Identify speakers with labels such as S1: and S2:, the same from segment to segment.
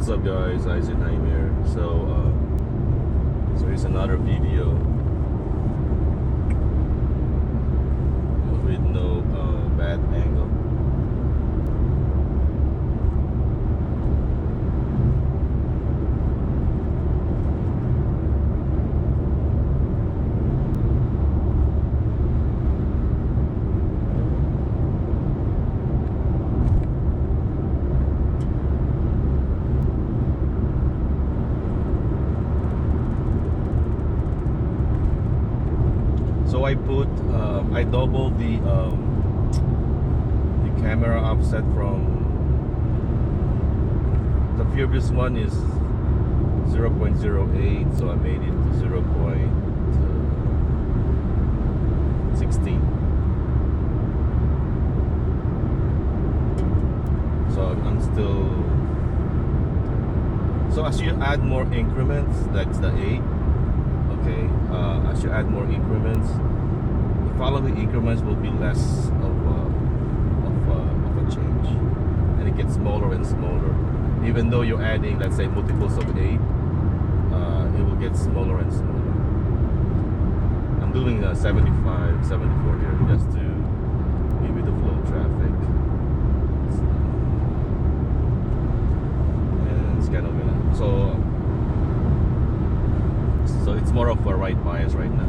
S1: What's up guys, Eisenheim here. So here's another video with no bad angle. So I doubled the camera offset from the previous one is 0.08, so I made it to 0.16. So I'm still. So as you add more increments, that's the 8. Okay, as you add more increments, the following increments will be less of a change, and it gets smaller and smaller. Even though you're adding, let's say, multiples of 8, it will get smaller and smaller. I'm doing a 75, 74 here just to give you the flow of traffic. And it's kind of gonna, so it's more of a right bias right now.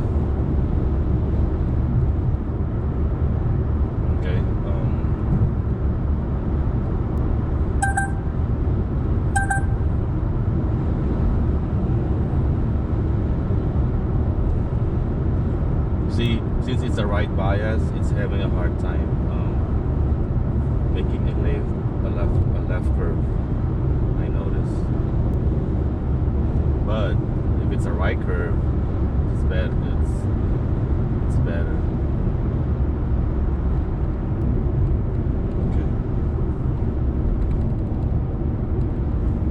S1: Okay. See, since it's a right bias, it's having a hard time making a left curve. I notice. But if it's a right curve, it's better. It's better. Okay.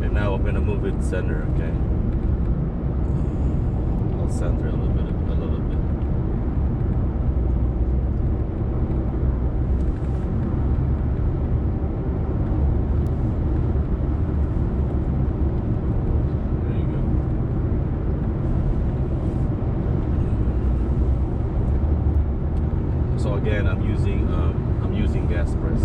S1: And now I'm gonna move it center. Okay. I'll center a little bit. So again, I'm using gas press.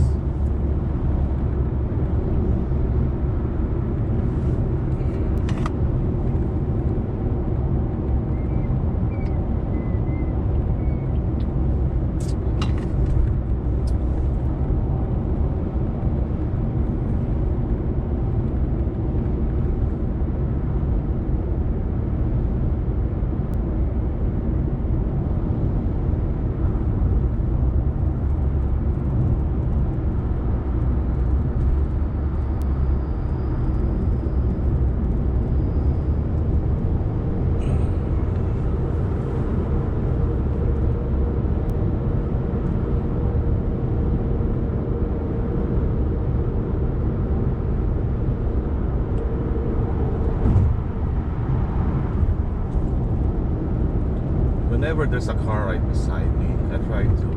S1: Whenever there's a car right beside me, I try to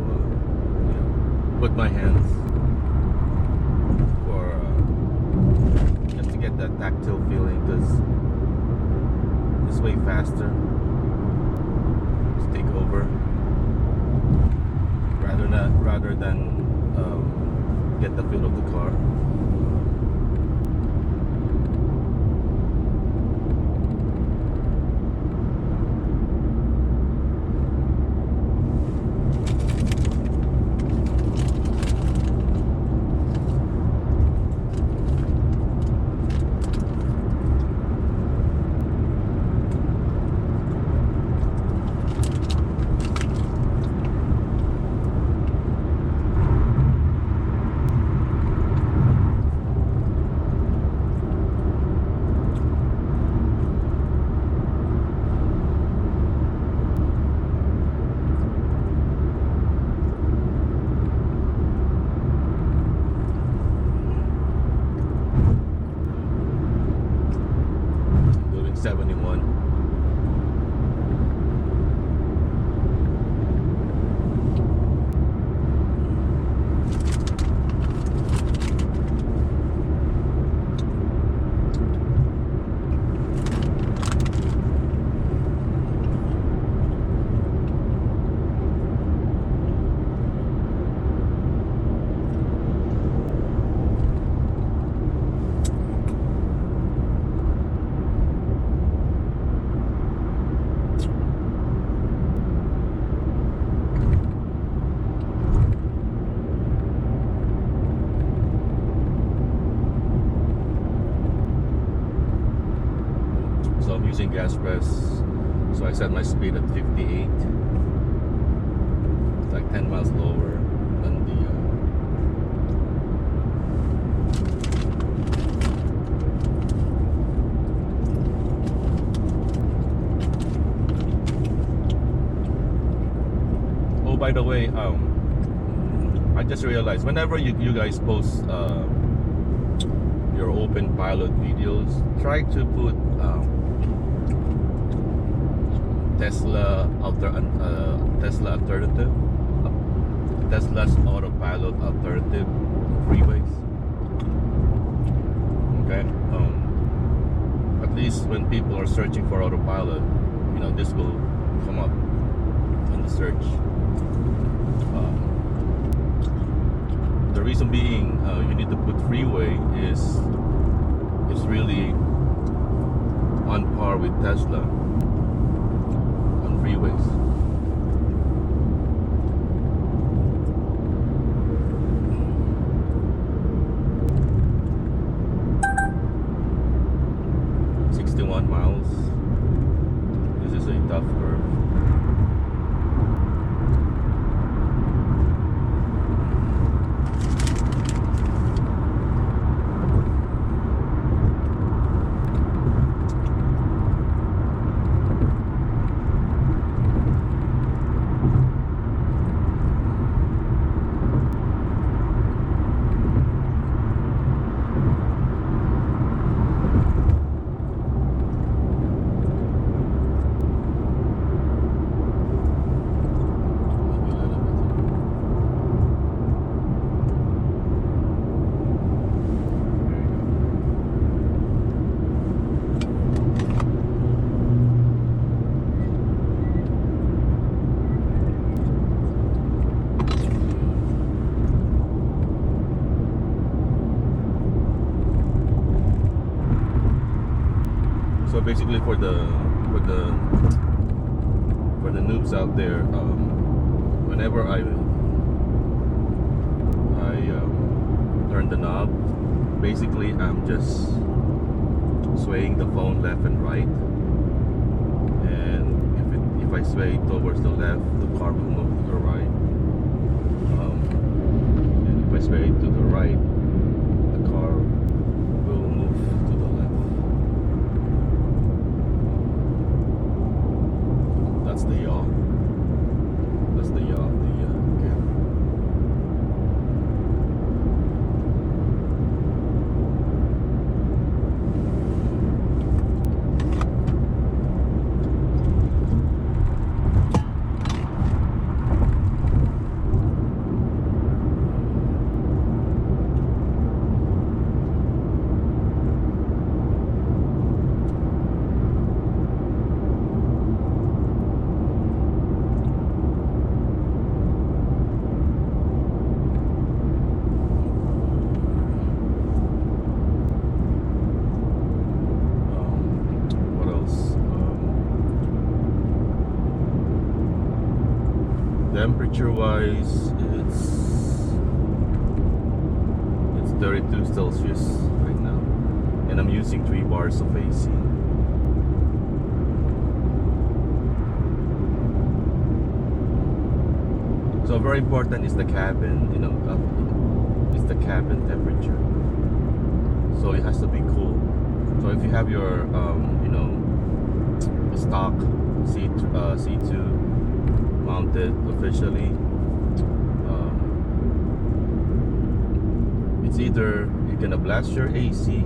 S1: put my hands for just to get that tactile feeling, because it's way faster to take over rather than get the feel of the car. using gas press, so I set my speed at 58. It's like 10 miles lower than the Oh, by the way, I just realized whenever you guys post your OpenPilot videos, try to put Tesla alternative, Tesla's Autopilot alternative, Freeways. Okay, at least when people are searching for Autopilot, you know, this will come up on the search. The reason being, you need to put Freeway is it's really on par with Tesla on freeways. Miles. This is a tough curve. So basically, for the noobs out there, whenever I turn the knob, basically I'm just swaying the phone left and right, and if I sway towards the left, the car will move to the right, and if I sway to the right, the car will move to the left. That's the yaw. That's the yaw of the camera. Temperature wise, it's 32 Celsius right now, and I'm using 3 bars of AC. So very important is the cabin, you know, it's the cabin temperature. So it has to be cool. So if you have your you know, stock C2 mounted officially, it's either you're gonna blast your AC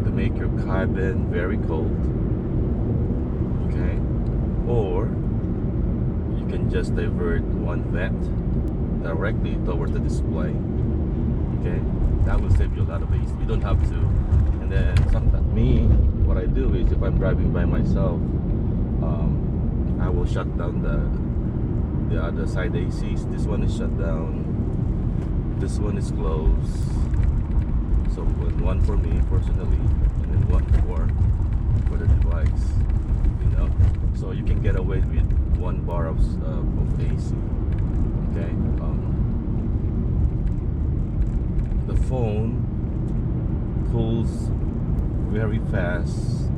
S1: to make your cabin very cold, okay, or you can just divert one vent directly towards the display, okay. That will save you a lot of AC. You don't have to. And then sometimes what I do is, if I'm driving by myself, I will shut down the other side ACs. This one is shut down, this one is closed, so one for me personally, and then one for the device, you know, so you can get away with 1 bar of AC, okay. The phone cools very fast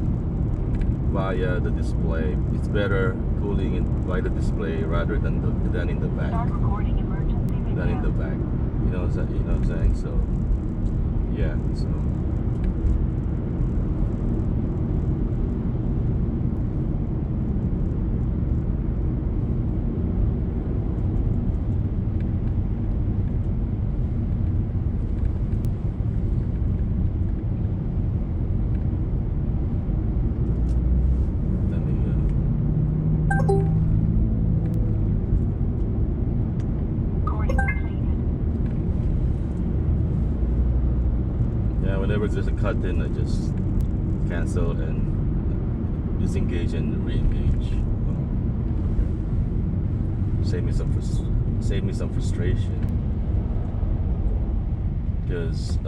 S1: via the display. It's better pulling it by the display rather than in the back.
S2: Start recording emergency video.
S1: Than in the back. You know what I'm saying? So yeah. So. Whenever there's a cut in, I just cancel and disengage and re-engage. Save me some frustration, because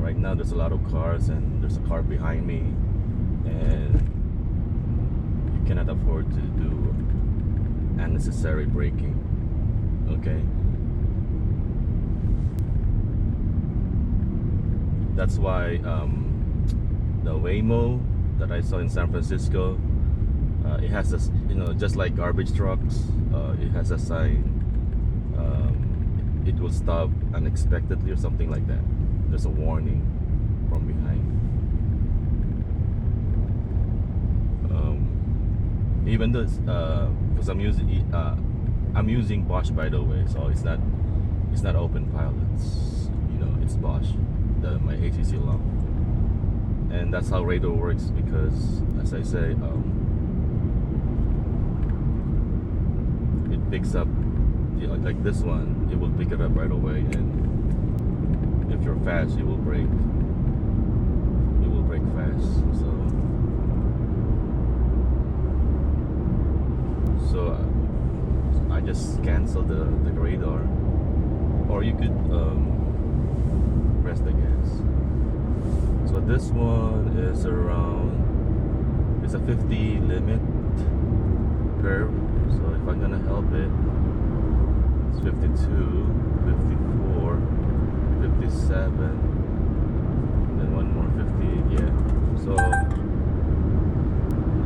S1: right now there's a lot of cars and there's a car behind me, and you cannot afford to do unnecessary braking. Okay. That's why the Waymo that I saw in San Francisco, it has this, just like garbage trucks, it has a sign, it will stop unexpectedly or something like that. There's a warning from behind. Even though, because I'm using Bosch, by the way, so it's not OpenPilot. It's Bosch. My ACC long, and that's how radar works, because as I say, it picks up like this one, it will pick it up right away, and if you're fast, it will brake fast. So I just cancel the radar, or you could press the gas. So this one is around, it's a 50 limit curve, so if I'm gonna help it, it's 52, 54, 57, and then one more 50. Yeah, so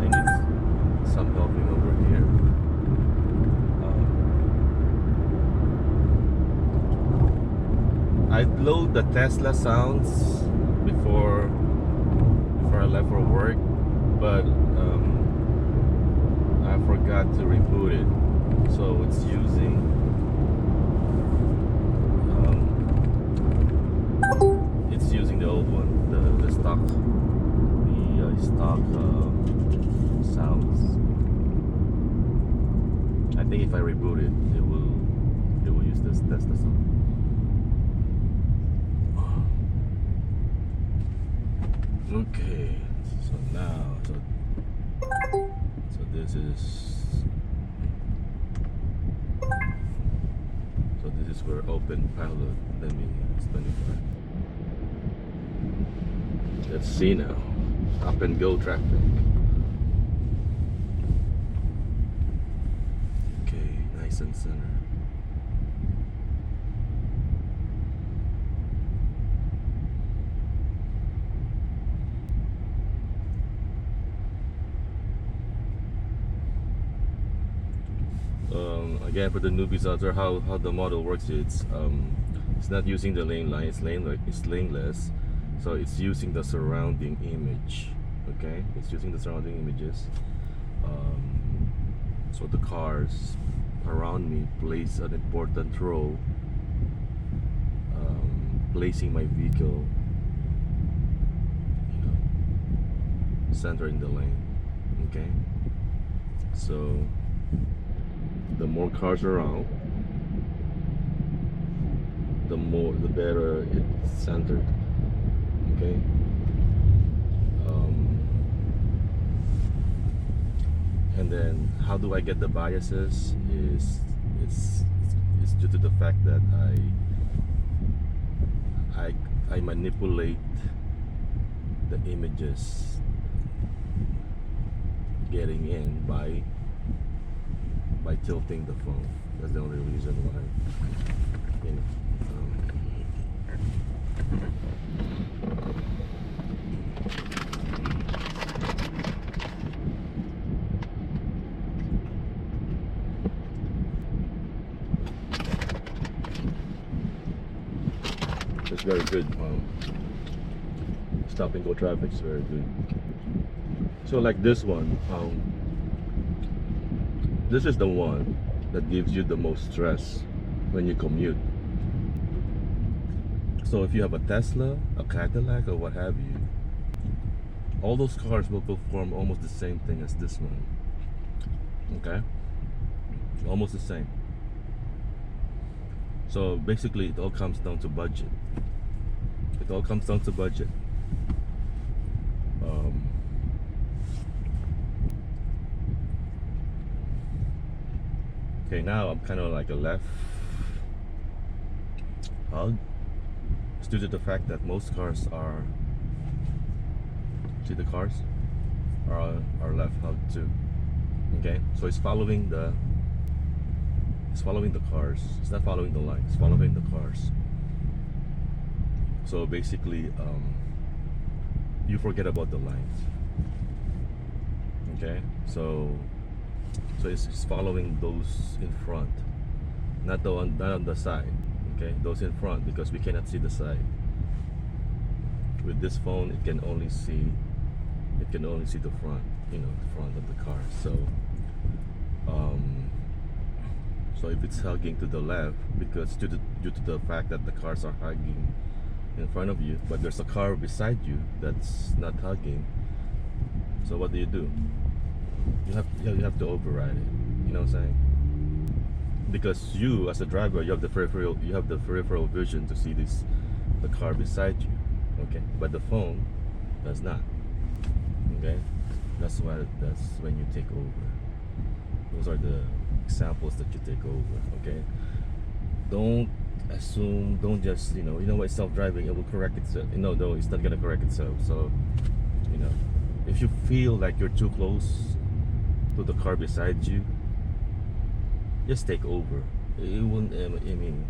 S1: I need some helping over here. I load the Tesla sounds before I left for work, but I forgot to reboot it, so it's using the old one, the stock sounds. I think if I reboot it, it will use this Tesla sound. Okay, so now, so this is where OPENPILOT. Let me specify. Let's see now. Up and go traffic. Okay, nice and center. Again, for the newbies out there, how the model works, it's not using the lane line, it's laneless, so it's using the surrounding image. Okay, it's using the surrounding images. So the cars around me plays an important role, placing my vehicle, centering the lane. Okay, so the more cars around, the better it's centered. Okay. And then how do I get the biases? It's due to the fact that I manipulate the images getting in by tilting the phone. That's the only reason why. very good. Stop and go traffic is very good. So like this one, this is the one that gives you the most stress when you commute. So if you have a Tesla, a Cadillac, or what have you, all those cars will perform almost the same thing as this one. Okay? Almost the same. So basically it all comes down to budget. It all comes down to budget. Okay, now I'm kind of like a left hug. It's due to the fact that most cars are, see the cars are left hug too. Okay, so it's following the cars. It's not following the line, it's following the cars. So basically you forget about the lines. Okay, so it's following those in front, not on the side. Okay, those in front, because we cannot see the side. With this phone, it can only see the front, you know, the front of the car. So if it's hugging to the left, because due to the fact that the cars are hugging in front of you, but there's a car beside you that's not hugging, so what do? You have to override it. You know what I'm saying? Because you, as a driver, you have the peripheral vision to see the car beside you. Okay, but the phone does not. Okay, that's when you take over. Those are the examples that you take over. Okay, don't assume. Don't just you know what, self-driving, it will correct itself. No, it's not gonna correct itself. So if you feel like you're too close to the car beside you, just take over. It won't. I mean,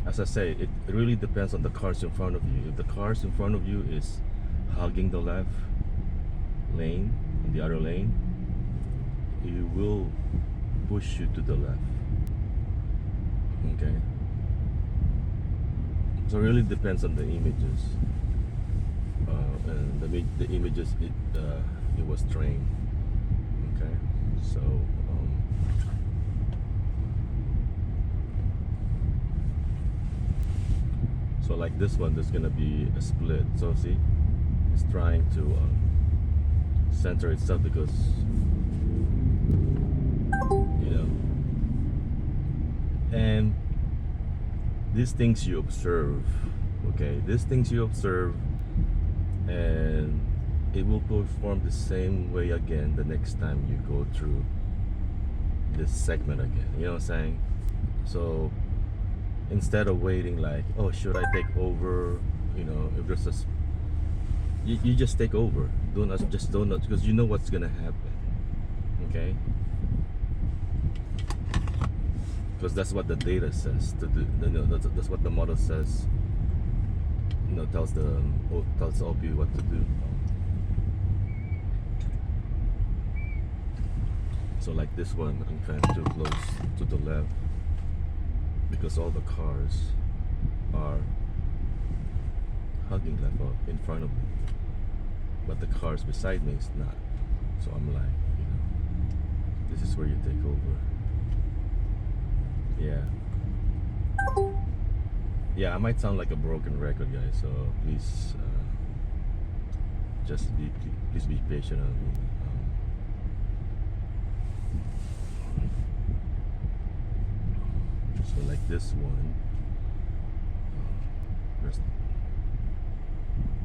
S1: as I say, it really depends on the cars in front of you. If the cars in front of you is hugging the left lane, in the other lane, it will push you to the left. Okay. So it really depends on the images, and the images it was trained. Okay, so like this one, there's gonna be a split. So see, it's trying to center itself because and these things you observe. Okay, these things you observe, and it will perform the same way again the next time you go through this segment again. You know what I'm saying? So instead of waiting like, oh, should I take over? If there's you just take over. Don't because you know what's gonna happen. Okay? Because that's what the data says to do. That's what the model says. Tells the OP what to do. So like this one, I'm kind of too close to the left because all the cars are hugging left up in front of me, but the cars beside me is not. So I'm like, this is where you take over. Yeah, I might sound like a broken record, guys, so please please be patient on me. So like this one,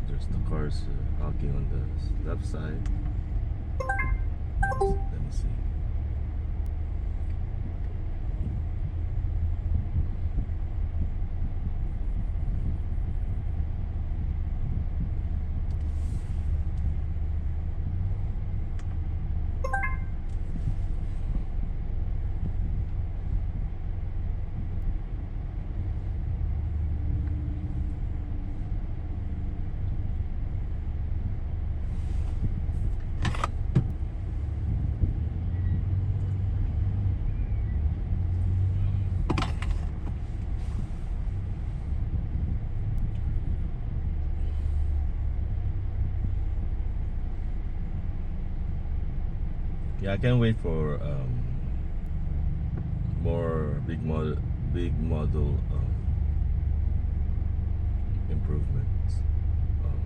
S1: there's the cars honking on the left side. Let me see. Yeah, I can't wait for more big model improvements. Um,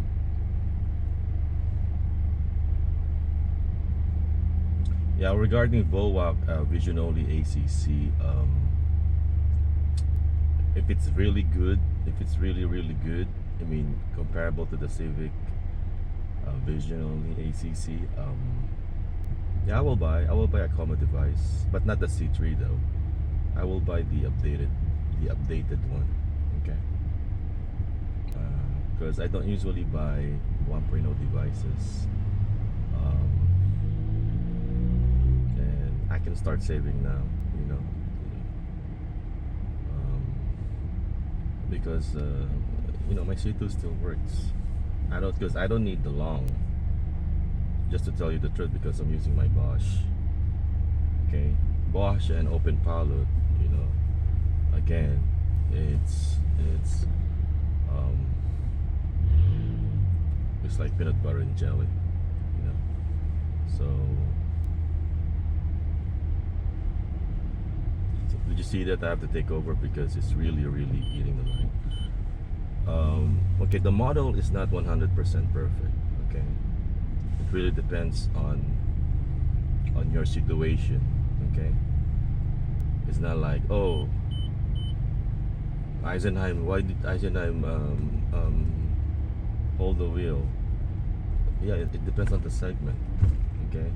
S1: yeah, regarding VOAC vision only ACC, if it's really good, if it's really good, I mean comparable to the Civic vision only ACC, yeah, I will buy a comma device, but not the C3 though. I will buy the updated one. Okay. Because I don't usually buy 1.0 devices, and I can start saving now. You know, because you know my C2 still works. I don't need the long. Just to tell you the truth, because I'm using my Bosch. Okay, Bosch and OPENPILot. You know, again, um, it's like peanut butter and jelly. You know, so did you see that I have to take over because it's really eating the line. Okay, the model is not 100% perfect. Okay, it really depends on your situation. Okay, it's not like, oh, Eisenheim, why did Eisenheim hold the wheel? Yeah, it depends on the segment. Okay,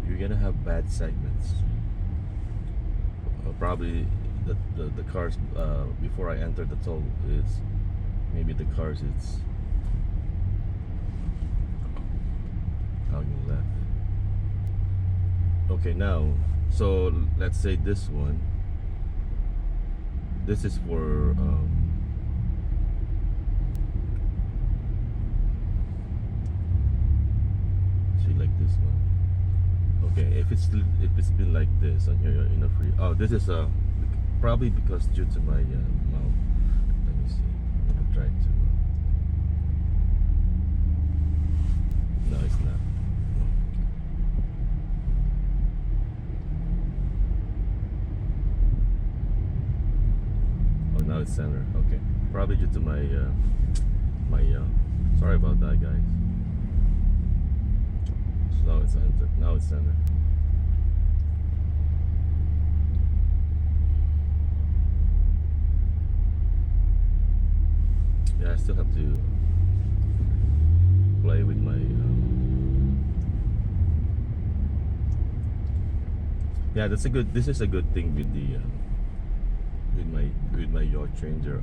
S1: you're gonna have bad segments. Probably the cars before I enter the toll is maybe the cars it's hugging left. Okay, now so let's say this one. This is for see, like this one. Okay, if it's been like this on your in a free. Oh, this is probably because due to my mouth. Let me see. I'm trying to. No, it's not. Oh, now it's center. Okay, probably due to my sorry about that, guys. So now it's center. Now it's center. Yeah, I still have to play with my. Yeah, that's a good. This is a good thing with the with my yacht changer.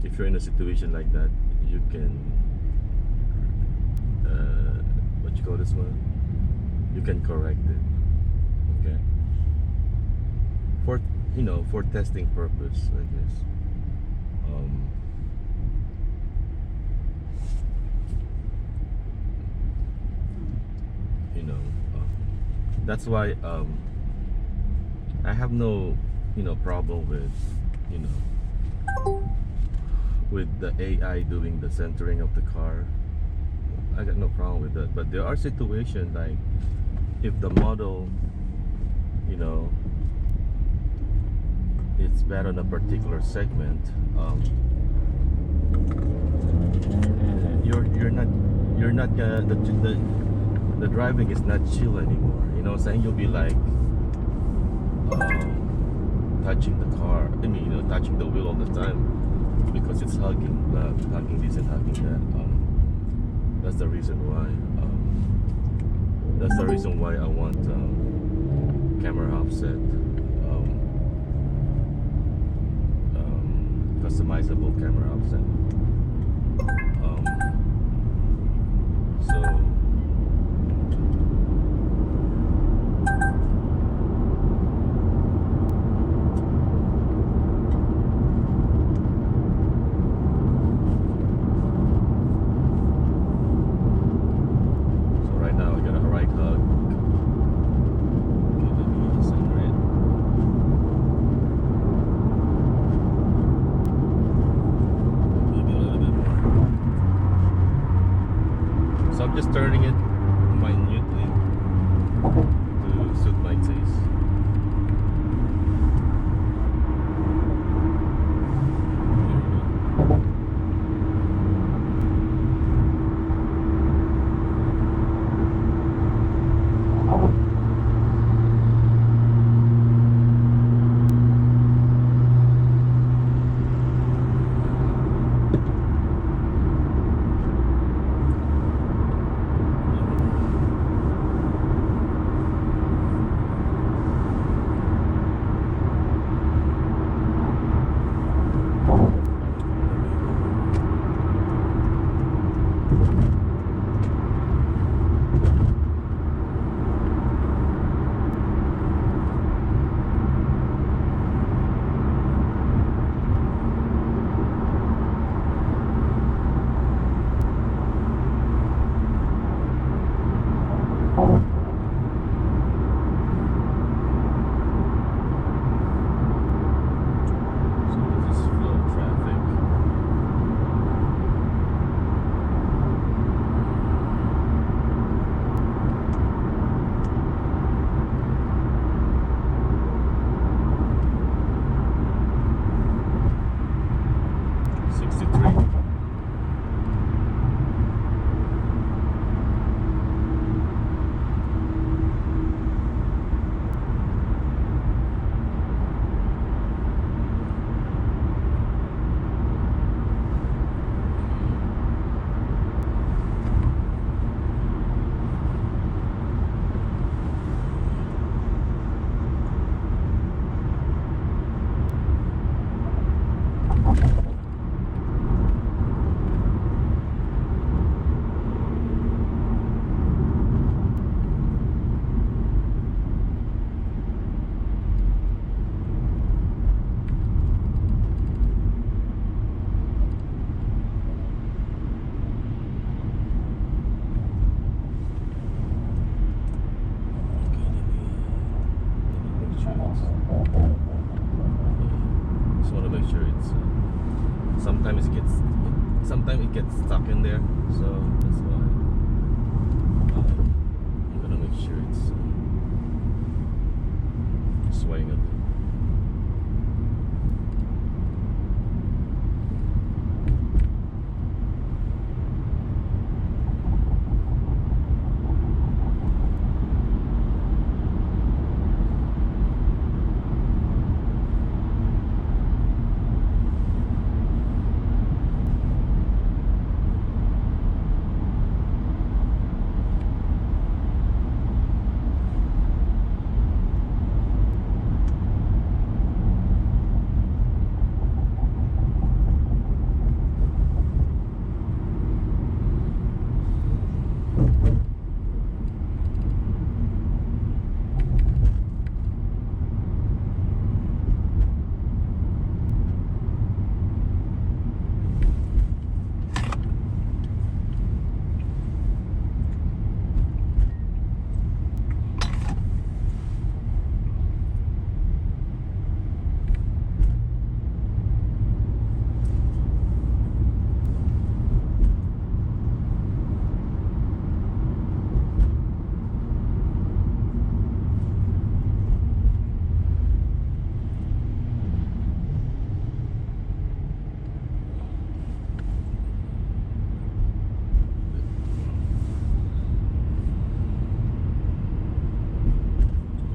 S1: If you're in a situation like that, you can what you call this one? You can correct it. Okay. For for testing purpose, I guess. That's why I have no problem with with the AI doing the centering of the car. I got no problem with that, but there are situations like if the model it's bad on a particular segment, you're not gonna the driving is not chill anymore. You know what I'm saying? You'll be like touching the car. I mean, touching the wheel all the time because it's hugging this and hugging that. That's the reason why. That's the reason why I want camera offset, customizable camera offset. So. So I'm just turning it minutely. sure it's. Just want to make sure it's. Sometimes it gets stuck in there, so that's why I'm gonna make sure it's swaying a bit.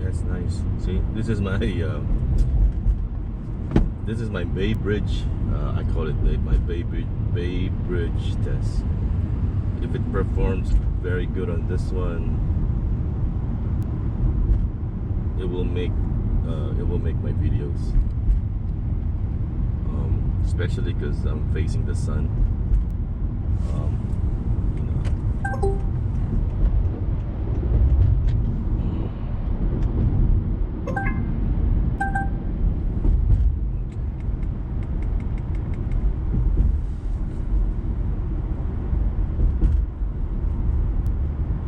S1: That's nice. See, this is my Bay Bridge. I call it my Bay Bridge test. If it performs very good on this one, it will make my videos. Especially because I'm facing the sun. You know.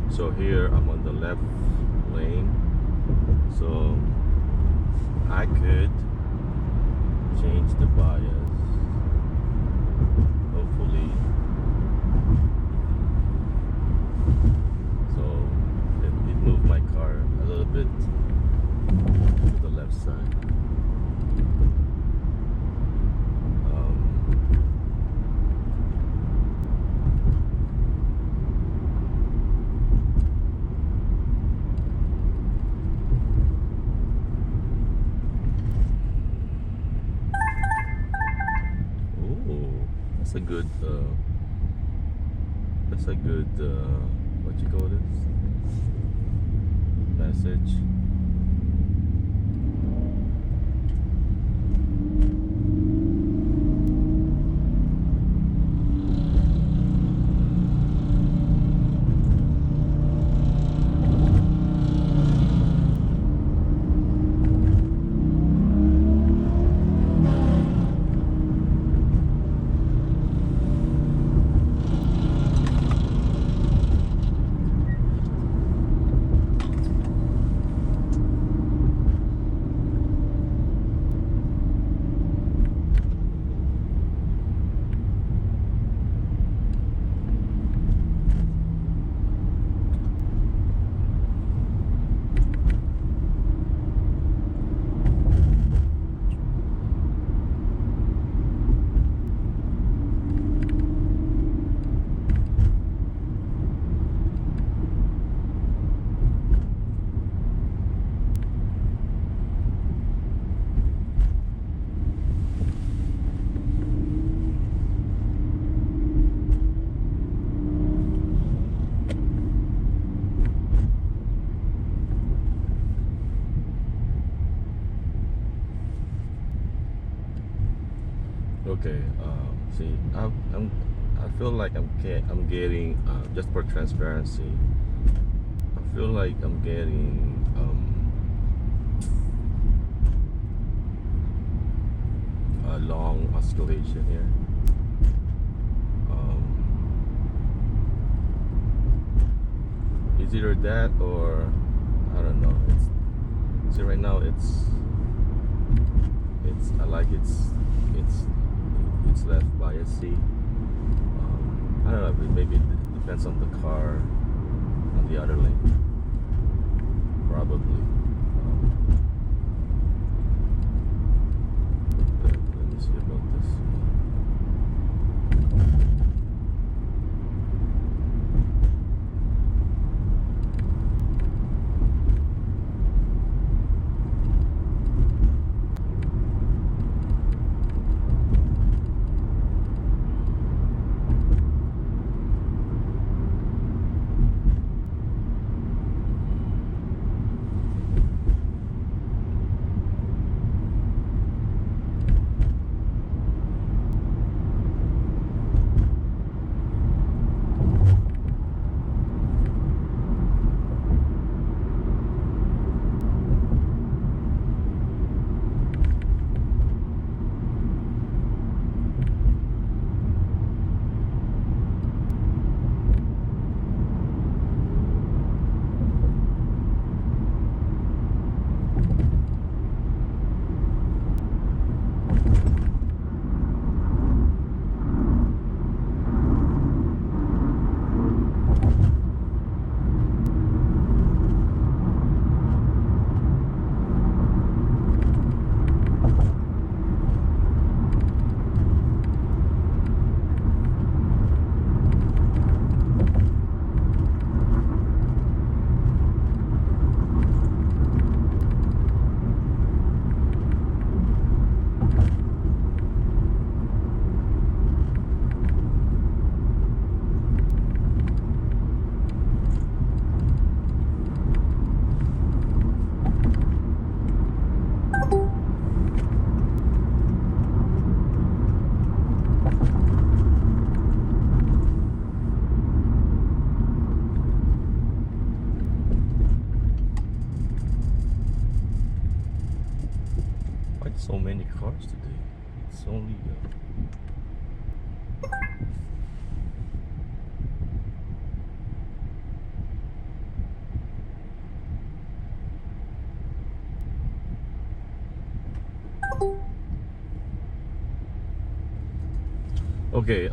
S1: So here I'm on the left lane, so I could change the bias, hopefully. So it moved my car a little bit to the left side. That's a good what you call this message. Okay, see, I feel like I'm getting just for transparency. I feel like I'm getting a long oscillation here. It's either that or I don't know. It's See, right now it's I like it's left biasy. I don't know, maybe it depends on the car on the other lane, probably. Let me see about this. So many cars today. It's only okay.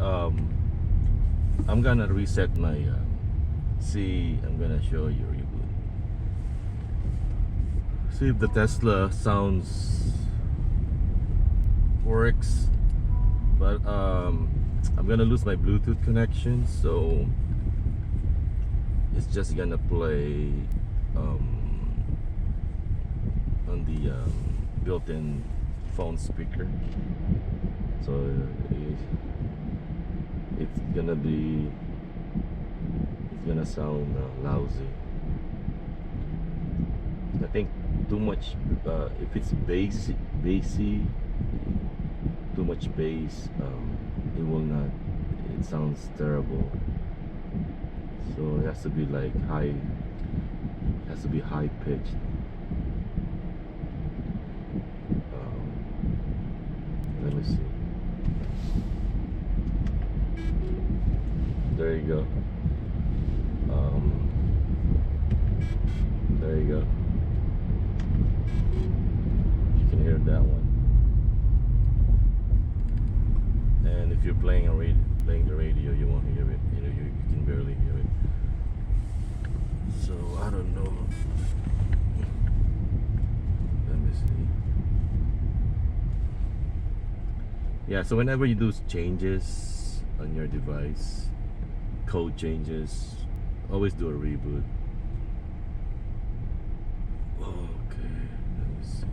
S1: I'm gonna reset my. See, I'm gonna show you. See if the Tesla sounds works, but I'm gonna lose my Bluetooth connection, so it's just gonna play on the built-in phone speaker, so it's gonna sound lousy. I think too much if it's bassy, too much bass, it will not, it sounds terrible. So it has to be like high, it has to be high pitched. Let me see. There you go. There you go. You can hear that one. And if you're playing the radio, you won't hear it. You know, you can barely hear it. So I don't know. Let me see. Yeah. So whenever you do changes on your device, code changes, always do a reboot. Okay. Let me see.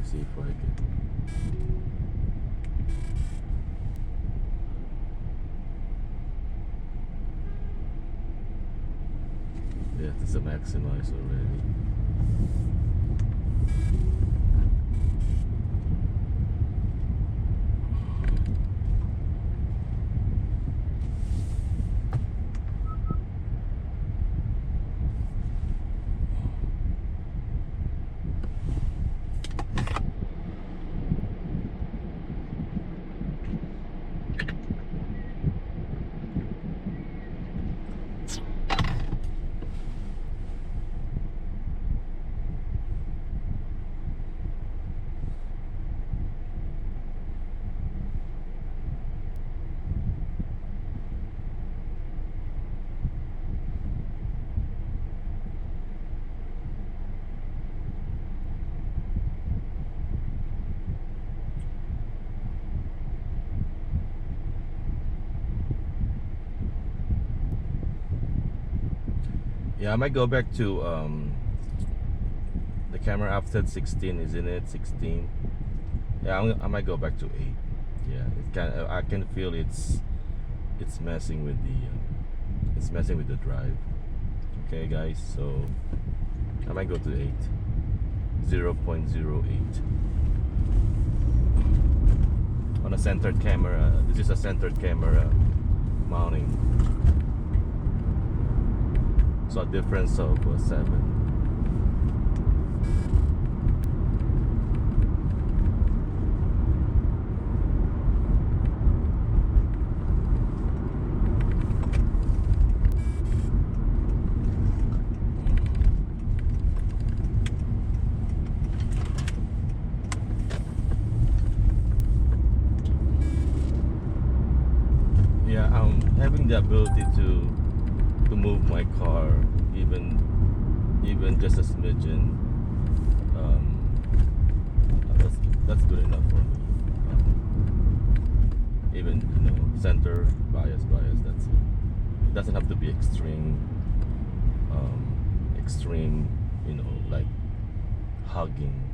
S1: See if I can. Yeah, this is a maximize already. Yeah, I might go back to the camera offset 16, isn't it? 16. Yeah, I might go back to 8. Yeah, I can feel it's messing with the drive. Okay, guys, so I might go to 8. 0.08 on a centered camera. This is a centered camera mounting, so a difference of 7. Yeah, having the ability to move my car even just a smidgen, that's good enough for me. Even center bias, that's it. It doesn't have to be extreme, like hugging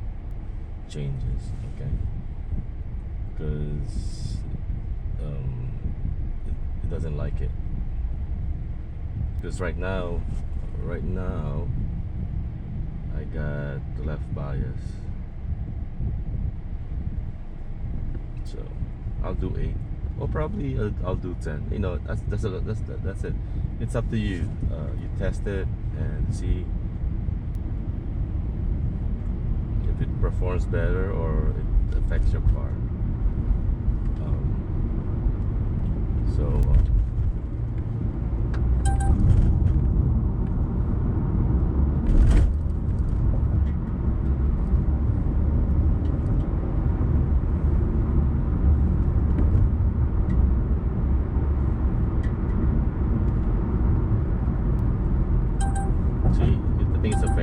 S1: changes, okay? Because it doesn't like it. Because right now I got the left bias, so I'll do 8, or probably I'll do 10. That's it. It's up to you. You test it and see if it performs better or it affects your car.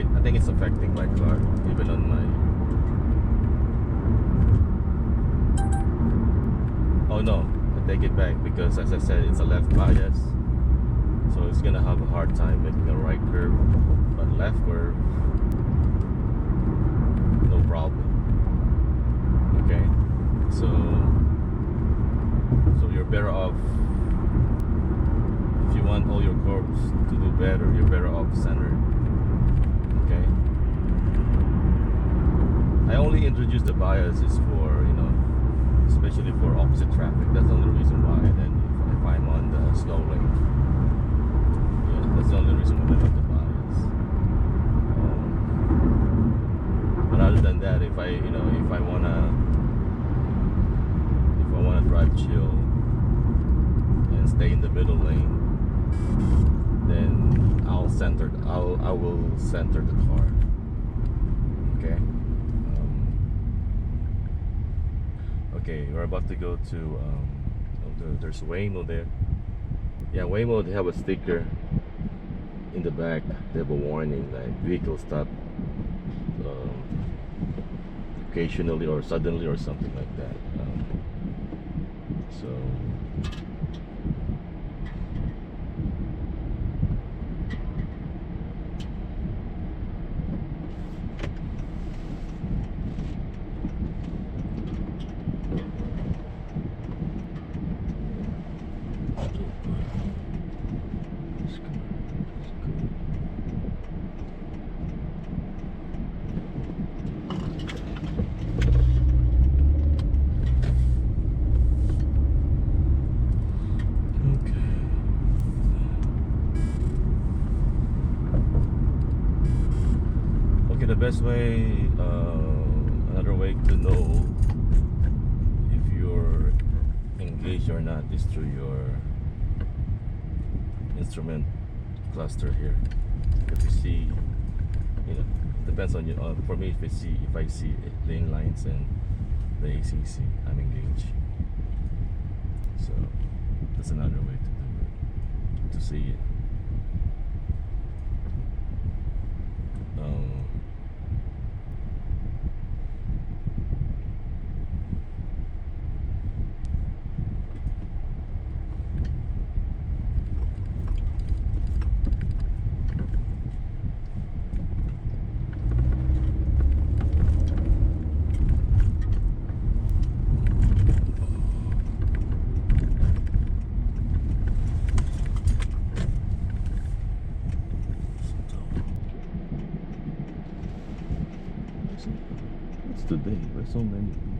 S1: I think it's affecting my car, even on my. Oh no, I take it back, because as I said, it's a left bias, so it's gonna have a hard time making a right curve, but left curve, no problem. Okay, so you're better off. If you want all your curves to do better, you're better off centered. Okay, I only introduced the biases for, especially for opposite traffic. That's the only reason why. And then if I'm on the slow lane, yeah, that's the only reason why I have the bias. But other than that, if I wanna drive chill and stay in the middle lane, then I will center the car. Okay. Okay, we're about to go to there's Waymo there. Yeah, Waymo, they have a sticker in the back. They have a warning like vehicle stop occasionally or suddenly or something like that. So the best way, another way to know if you're engaged or not is through your instrument cluster here. If you see, depends on you. For me, if I see lane lines and the ACC, I'm engaged. So that's another way to do it, to see it. What's today? Why so many people?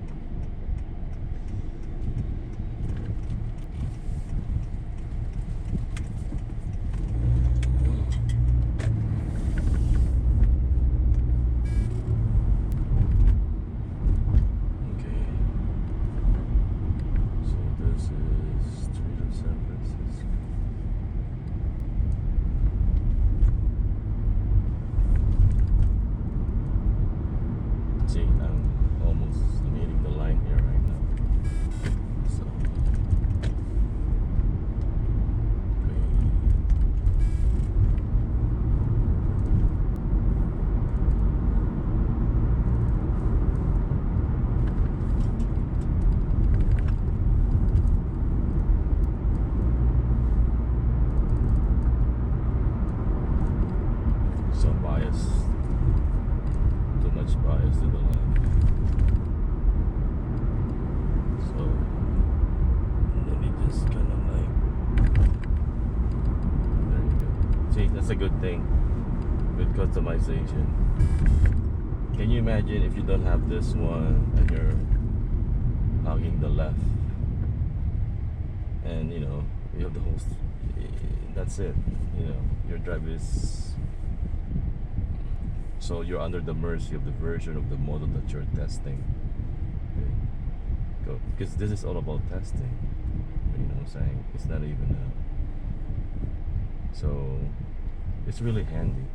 S1: Okay. So this is Street of San Francisco. See, I'm almost meeting the line here right now. So, some bias, too much bias to the left. So let me just kind of like, there you go. See, that's a good thing with customization. Can you imagine if you don't have this one and you're hugging the left, and you know you have the whole, that's it. You know your drive is, so you're under the mercy of the version of the model that you're testing. Okay. Because this is all about testing. You know what I'm saying? It's not even so it's really handy.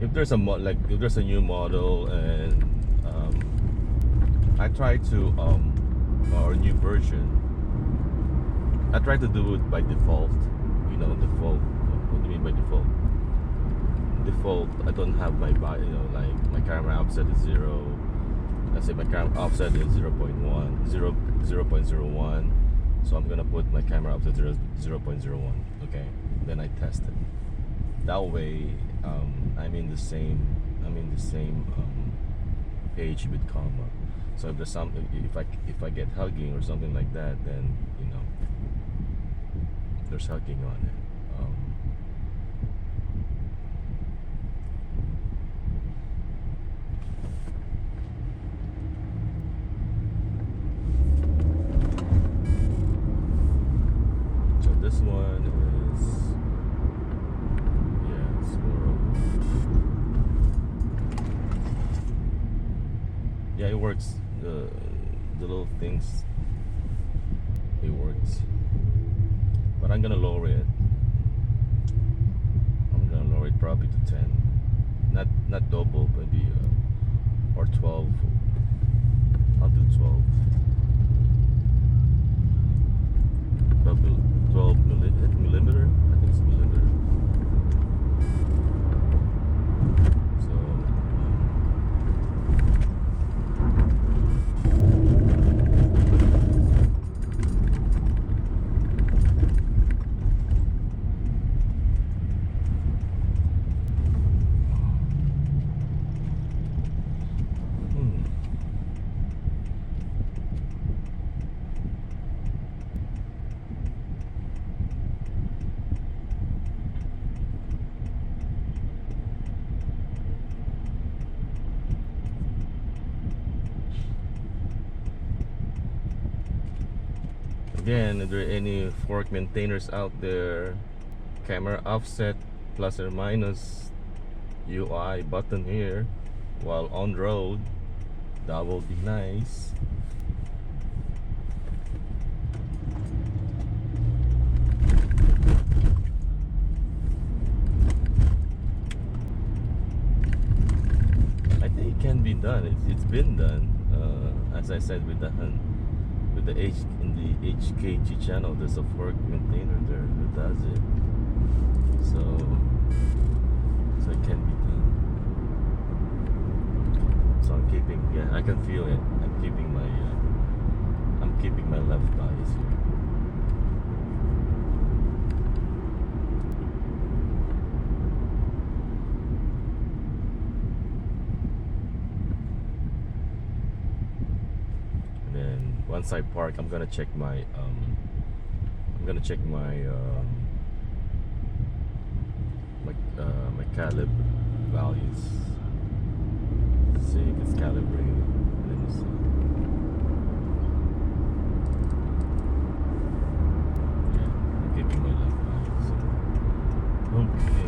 S1: If there's a if there's a new model and I try to or a new version, I try to do it by default. You know, default. What do you mean by default? Default. I don't have my you know, like my camera offset is 0. Let's say my camera offset is 0.01. So I'm gonna put my camera offset 0.01. Okay. Then I test it. That way, I'm in the same page with comma. So if there's something, if I get hugging or something like that, then you know there's hugging on it. So this one is, yeah, it's more of, yeah, it works. The little things, it works. But I'm gonna lower it. I'm gonna lower it probably to 10. Not double, maybe or 12. I'll do 12. 12 millimeter. I think it's millimeter. Again, if there are any fork maintainers out there, camera offset plus or minus UI button here while on road, that will be nice. I think it can be done. It's been done. As I said with the in the HKG channel, there's a fork maintainer there who does it. So it can be done. So I'm keeping, yeah, I can feel it. I'm keeping my once I park, I'm gonna check my my calib values. See if it's calibrated. Let me see. Yeah, I'm keeping my left eye. So okay.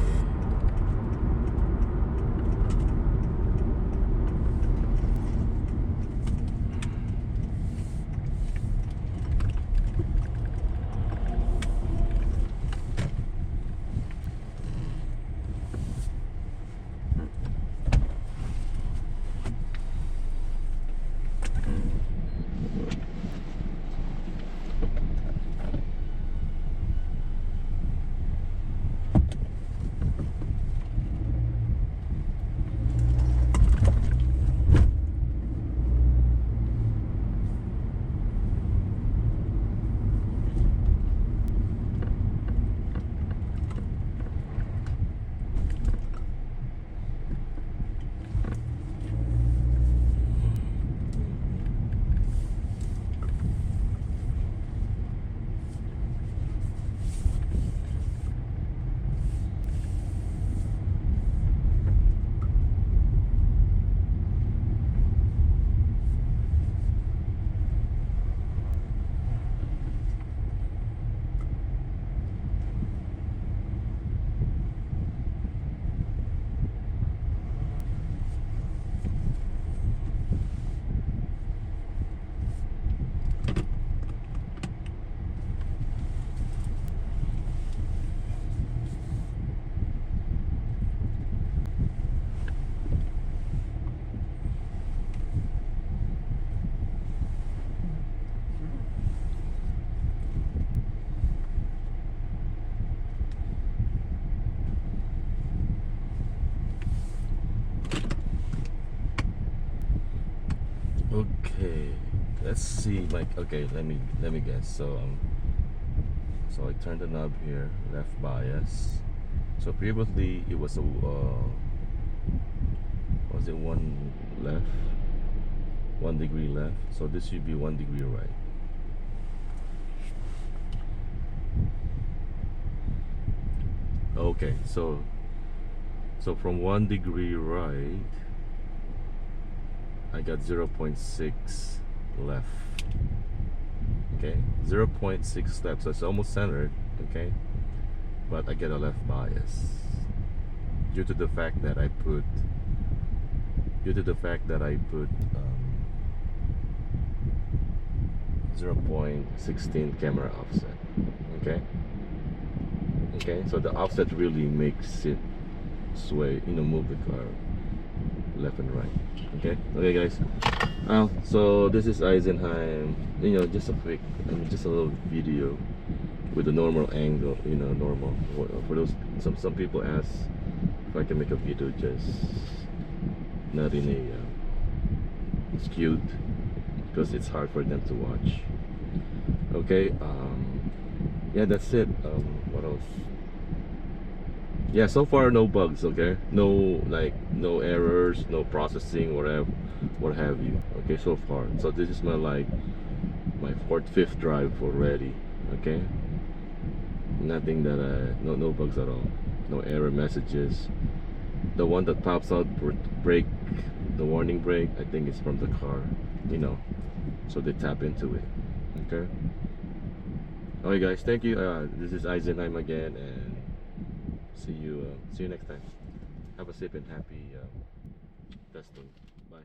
S1: Okay, let's see. Like, okay, let me guess. So I turned the knob here, left bias. So previously it was a was it 1 degree left? So this should be 1 degree right. Okay, so from 1 degree right, I got 0.6 left. Okay, 0.6 left, so it's almost centered. Okay, but I get a left bias due to the fact that I put 0.16 camera offset. Okay, so the offset really makes it sway, move the car left and right. Okay, guys. So this is Eisenheim. Just a quick, just a little video with a normal angle. Normal. For those, some people ask if I can make a video just not in a skewed, because it's hard for them to watch. Okay. Yeah, that's it. What else? Yeah, so far no bugs. Okay, no errors, no processing, whatever, what have you. Okay, so far. So this is my fourth, fifth drive already. Okay, nothing that no bugs at all, no error messages. The one that pops out brake, the warning brake, I think it's from the car. So they tap into it. Okay. Okay, guys. Thank you. This is Eisenheim again, and see you next time. Have a safe and happy testing. Bye.